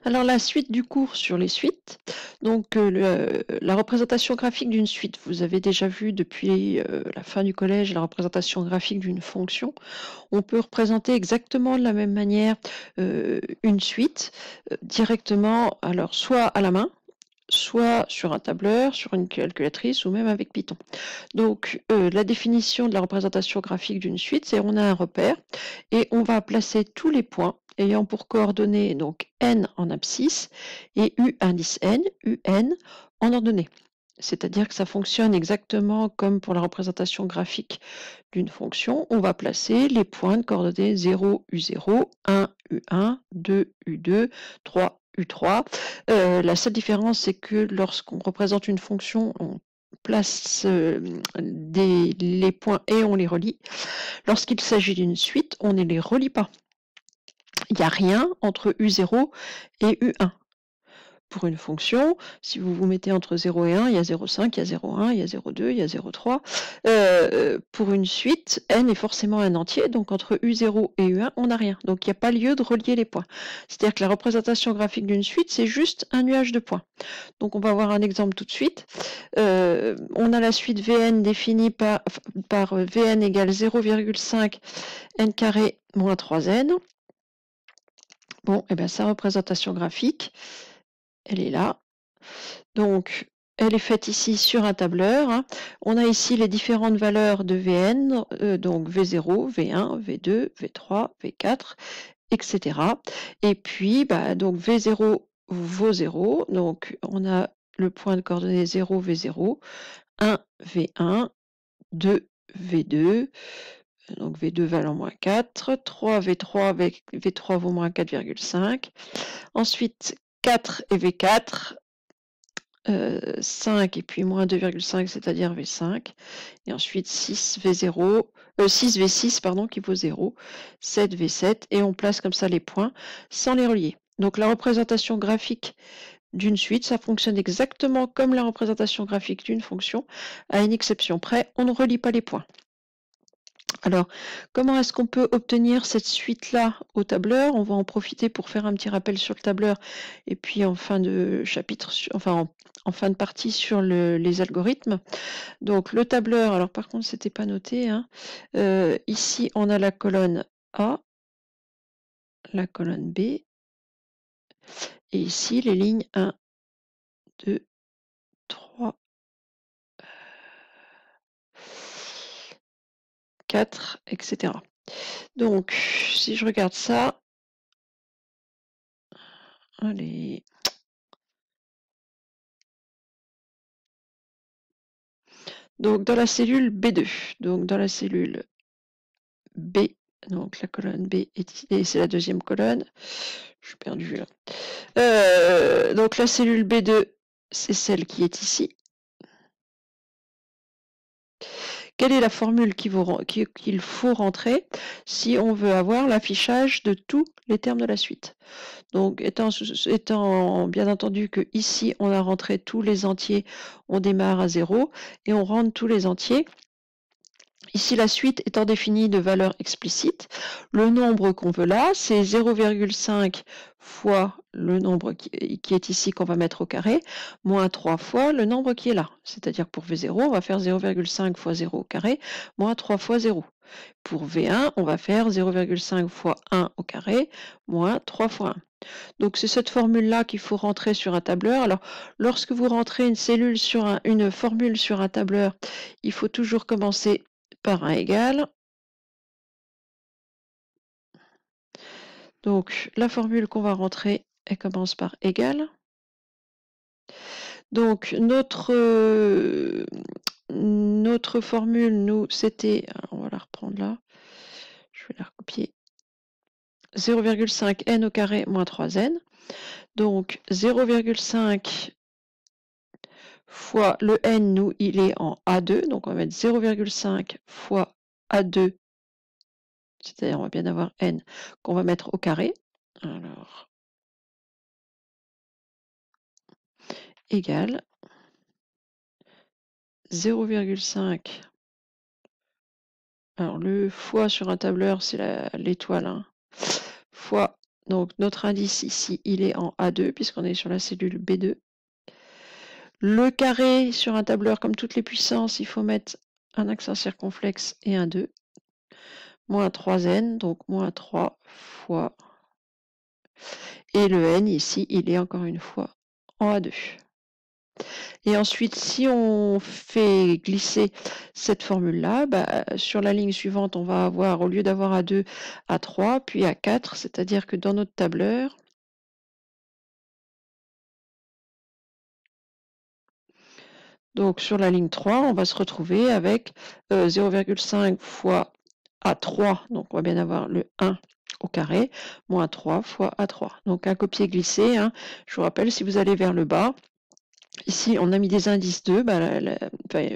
Alors la suite du cours sur les suites, donc la représentation graphique d'une suite, vous avez déjà vu depuis la fin du collège la représentation graphique d'une fonction. On peut représenter exactement de la même manière une suite directement, alors soit à la main, soit sur un tableur, sur une calculatrice ou même avec Python. Donc la définition de la représentation graphique d'une suite, c'est on a un repère et on va placer tous les points ayant pour coordonnées donc n en abscisse et u indice n, un en ordonnée. C'est-à-dire que ça fonctionne exactement comme pour la représentation graphique d'une fonction. On va placer les points de coordonnées 0, U0, 1, U1, 2, U2, 3, U3. La seule différence, c'est que lorsqu'on représente une fonction, on place les points et on les relie. Lorsqu'il s'agit d'une suite, on ne les relie pas. Il n'y a rien entre U0 et U1. Pour une fonction, si vous vous mettez entre 0 et 1, il y a 0,5, il y a 0,1, il y a 0,2, il y a 0,3. Pour une suite, n est forcément un entier, donc entre U0 et U1, on n'a rien. Donc il n'y a pas lieu de relier les points. C'est-à-dire que la représentation graphique d'une suite, c'est juste un nuage de points. Donc on va voir un exemple tout de suite. On a la suite Vn définie par Vn égale 0,5 n carré moins 3n. Bon, et bien sa représentation graphique, elle est là. Donc, elle est faite ici sur un tableur. Hein. On a ici les différentes valeurs de Vn, donc V0, V1, V2, V3, V4, etc. Et puis, donc V0 vaut 0. Donc, on a le point de coordonnées 0, V0, 1, V1, 2, V2, donc V2 valant moins 4, 3, V3, V3 vaut moins 4,5. Ensuite, 4 et V4, 5 et puis moins 2,5, c'est-à-dire V5. Et ensuite 6 V0, 6 V6 pardon, qui vaut 0, 7 V7, et on place comme ça les points sans les relier. Donc la représentation graphique d'une suite, ça fonctionne exactement comme la représentation graphique d'une fonction, à une exception près, on ne relie pas les points. Alors, comment est-ce qu'on peut obtenir cette suite-là au tableur? On va en profiter pour faire un petit rappel sur le tableur et puis en fin de chapitre, enfin en fin de partie sur les algorithmes. Donc le tableur, alors par contre c'était pas noté, hein. Ici on a la colonne A, la colonne B, et ici les lignes 1, 2, 3, 4, etc. Donc si je regarde ça, allez. Donc dans la cellule B2, donc dans la cellule B, donc la colonne B et c'est la deuxième colonne, je suis perdue là. Donc la cellule B2, c'est celle qui est ici. Quelle est la formule qu'il faut rentrer si on veut avoir l'affichage de tous les termes de la suite? Donc étant bien entendu que ici on a rentré tous les entiers, on démarre à 0 et on rentre tous les entiers. Ici, la suite étant définie de valeurs explicites, le nombre qu'on veut là, c'est 0,5 fois le nombre qui est ici qu'on va mettre au carré, moins 3 fois le nombre qui est là. C'est-à-dire pour V0, on va faire 0,5 fois 0 au carré, moins 3 fois 0. Pour V1, on va faire 0,5 fois 1 au carré, moins 3 fois 1. Donc c'est cette formule-là qu'il faut rentrer sur un tableur. Alors lorsque vous rentrez une formule sur un tableur, il faut toujours commencer par un égal. Donc la formule qu'on va rentrer, elle commence par égal. Donc notre formule, nous, c'était, on va la reprendre là, je vais la recopier, 0,5 n au carré moins 3n. Donc 0,5 fois le n, nous, il est en A2, donc on va mettre 0,5 fois A2, c'est-à-dire on va bien avoir n qu'on va mettre au carré. Alors, égale 0,5. Alors le fois sur un tableur, c'est l'étoile, hein, fois Donc notre indice ici, il est en A2 puisqu'on est sur la cellule B2. Le carré sur un tableur, comme toutes les puissances, il faut mettre un accent circonflexe et un 2. Moins 3n, donc moins 3 fois. Et le n ici, il est encore une fois en A2. Et ensuite, si on fait glisser cette formule-là, sur la ligne suivante, on va avoir, au lieu d'avoir A2, A3, puis A4, c'est-à-dire que dans notre tableur, donc sur la ligne 3, on va se retrouver avec 0,5 fois A3, donc on va bien avoir le 1 au carré, moins 3 fois A3. Donc un copier-glisser, hein. Je vous rappelle, si vous allez vers le bas, ici on a mis des indices 2,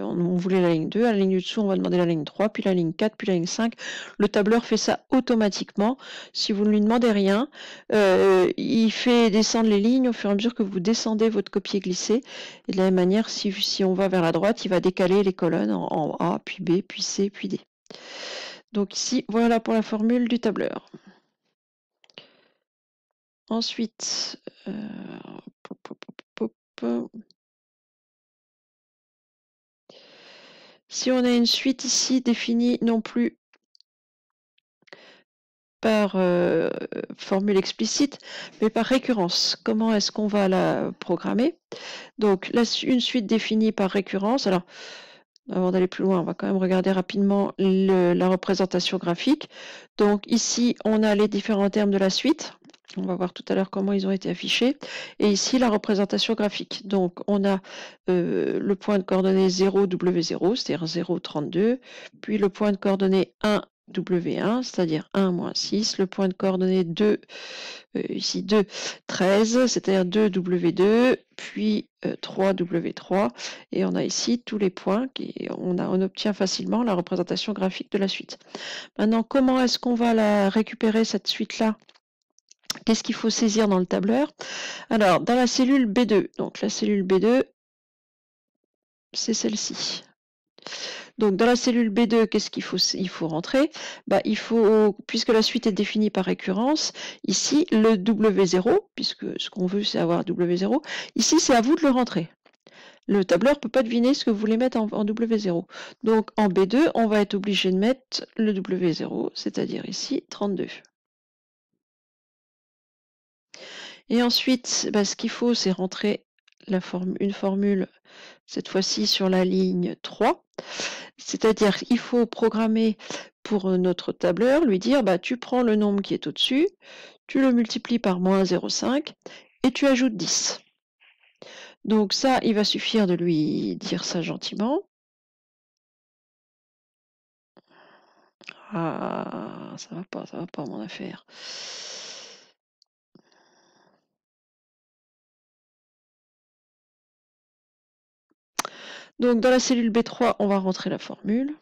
on voulait la ligne 2, à la ligne du dessous on va demander la ligne 3, puis la ligne 4, puis la ligne 5. Le tableur fait ça automatiquement, si vous ne lui demandez rien. Il fait descendre les lignes au fur et à mesure que vous descendez votre copier-glisser. Et de la même manière, si on va vers la droite, il va décaler les colonnes en A, puis B, puis C, puis D. Donc ici, voilà pour la formule du tableur. Ensuite, si on a une suite ici définie non plus par formule explicite, mais par récurrence, comment est-ce qu'on va la programmer? Donc une suite définie par récurrence. Alors, avant d'aller plus loin, on va quand même regarder rapidement la représentation graphique. Donc ici, on a les différents termes de la suite. On va voir tout à l'heure comment ils ont été affichés. Et ici, la représentation graphique. Donc, on a le point de coordonnées 0, W0, c'est-à-dire 0, 32. Puis le point de coordonnées 1, W1, c'est-à-dire 1, moins 6. Le point de coordonnées 2, ici 2, 13, c'est-à-dire 2, W2. Puis 3, W3. Et on a ici tous les points. On obtient facilement la représentation graphique de la suite. Maintenant, comment est-ce qu'on va la récupérer, cette suite-là? Qu'est-ce qu'il faut saisir dans le tableur? Alors, dans la cellule B2, donc la cellule B2, c'est celle-ci. Donc, dans la cellule B2, qu'est-ce qu'il faut, il faut rentrer? Puisque la suite est définie par récurrence, ici, le W0, puisque ce qu'on veut, c'est avoir W0, ici, c'est à vous de le rentrer. Le tableur ne peut pas deviner ce que vous voulez mettre en W0. Donc, en B2, on va être obligé de mettre le W0, c'est-à-dire ici, 32. Et ensuite, ce qu'il faut, c'est rentrer une formule, cette fois-ci sur la ligne 3. C'est-à-dire qu'il faut programmer pour notre tableur, lui dire, tu prends le nombre qui est au-dessus, tu le multiplies par moins 0,5 et tu ajoutes 10. Donc ça, il va suffire de lui dire ça gentiment. Ah, ça va pas mon affaire. Donc dans la cellule B3, on va rentrer la formule.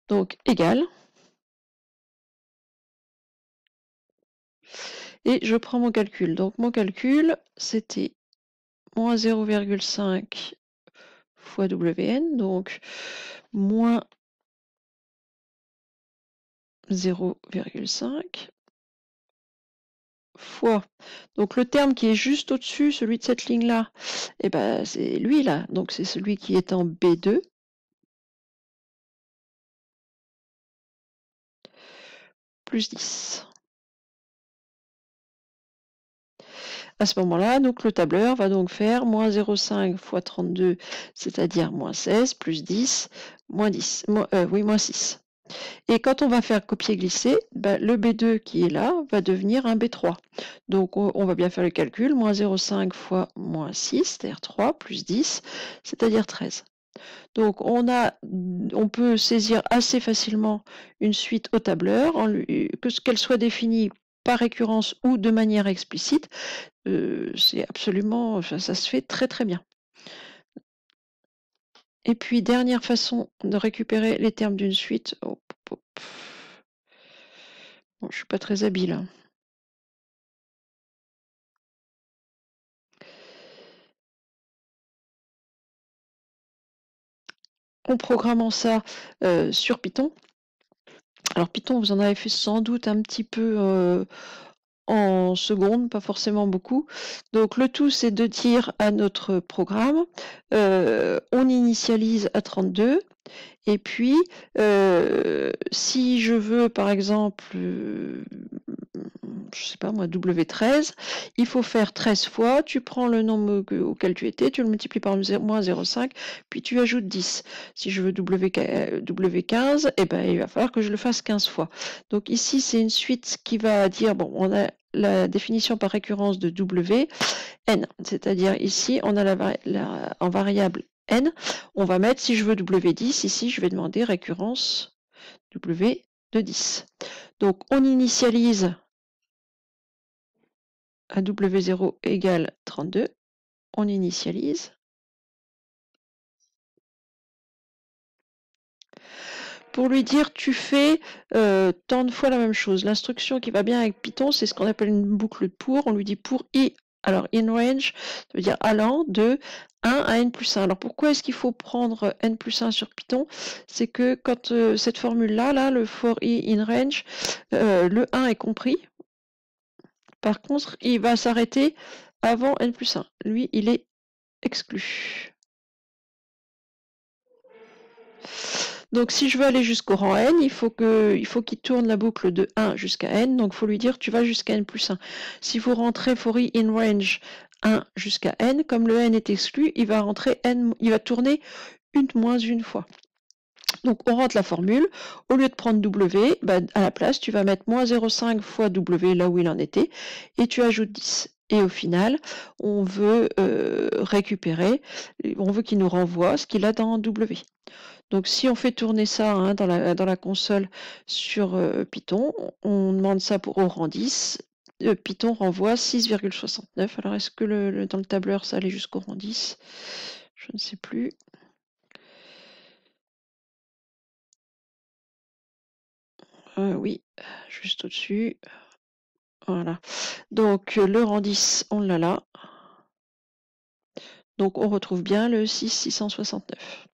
Donc égal. Et je prends mon calcul. Donc mon calcul, c'était moins 0,5 fois WN, donc moins 0,5 fois. Donc le terme qui est juste au-dessus, celui de cette ligne-là, c'est lui là. Donc c'est celui qui est en B2. Plus 10. À ce moment-là, donc le tableur va donc faire moins 0,5 fois 32, c'est-à-dire moins 16, plus 10, moins 10, moins 6. Et quand on va faire copier-glisser, le B2 qui est là va devenir un B3. Donc on va bien faire le calcul, moins 0,5 fois moins 6, c'est-à-dire 3, plus 10, c'est-à-dire 13. Donc on peut saisir assez facilement une suite au tableur, qu'elle soit définie par récurrence ou de manière explicite, c'est absolument, ça se fait très très bien. Et puis dernière façon de récupérer les termes d'une suite. Bon, je suis pas très habile, hein. En programmant ça sur Python, Alors Python, vous en avez fait sans doute un petit peu en seconde, pas forcément beaucoup. Donc le tout, c'est de dire à notre programme, on initialise à 32, et puis si je veux par exemple, je sais pas moi, W13, il faut faire 13 fois, tu prends le nombre auquel tu étais, tu le multiplies par moins 0,5, puis tu ajoutes 10. Si je veux W15, eh ben, il va falloir que je le fasse 15 fois. Donc ici, c'est une suite qui va dire, bon, on a la définition par récurrence de W, n, c'est-à-dire ici, on a en variable n, on va mettre, si je veux W10, ici, je vais demander récurrence W de 10. Donc, on initialise à W0 égale 32, on initialise. Pour lui dire, tu fais tant de fois la même chose. L'instruction qui va bien avec Python, c'est ce qu'on appelle une boucle de pour. On lui dit pour i. Alors, in range, ça veut dire allant de 1 à n plus 1. Alors, pourquoi est-ce qu'il faut prendre n plus 1 sur Python? C'est que quand cette formule-là, le for i in range, le 1 est compris. Par contre, il va s'arrêter avant n plus 1. Lui, il est exclu. Donc si je veux aller jusqu'au rang n, il faut qu'il tourne la boucle de 1 jusqu'à n, donc il faut lui dire tu vas jusqu'à n plus 1. Si vous rentrez for i in range 1 jusqu'à n, comme le n est exclu, il va tourner moins une fois. Donc on rentre la formule, au lieu de prendre W, à la place tu vas mettre moins 0,5 fois W là où il en était, et tu ajoutes 10. Et au final, on veut récupérer, on veut qu'il nous renvoie ce qu'il a dans W. Donc si on fait tourner ça dans la console sur Python, on demande ça au rang 10, Python renvoie 6,69. Alors est-ce que dans le tableur ça allait jusqu'au rang 10? Je ne sais plus. Oui, juste au-dessus. Voilà. Donc le rang 10, on l'a là. Donc on retrouve bien le 669.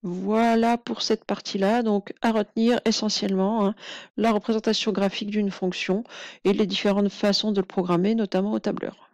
Voilà pour cette partie-là. Donc à retenir essentiellement la représentation graphique d'une fonction et les différentes façons de le programmer, notamment au tableur.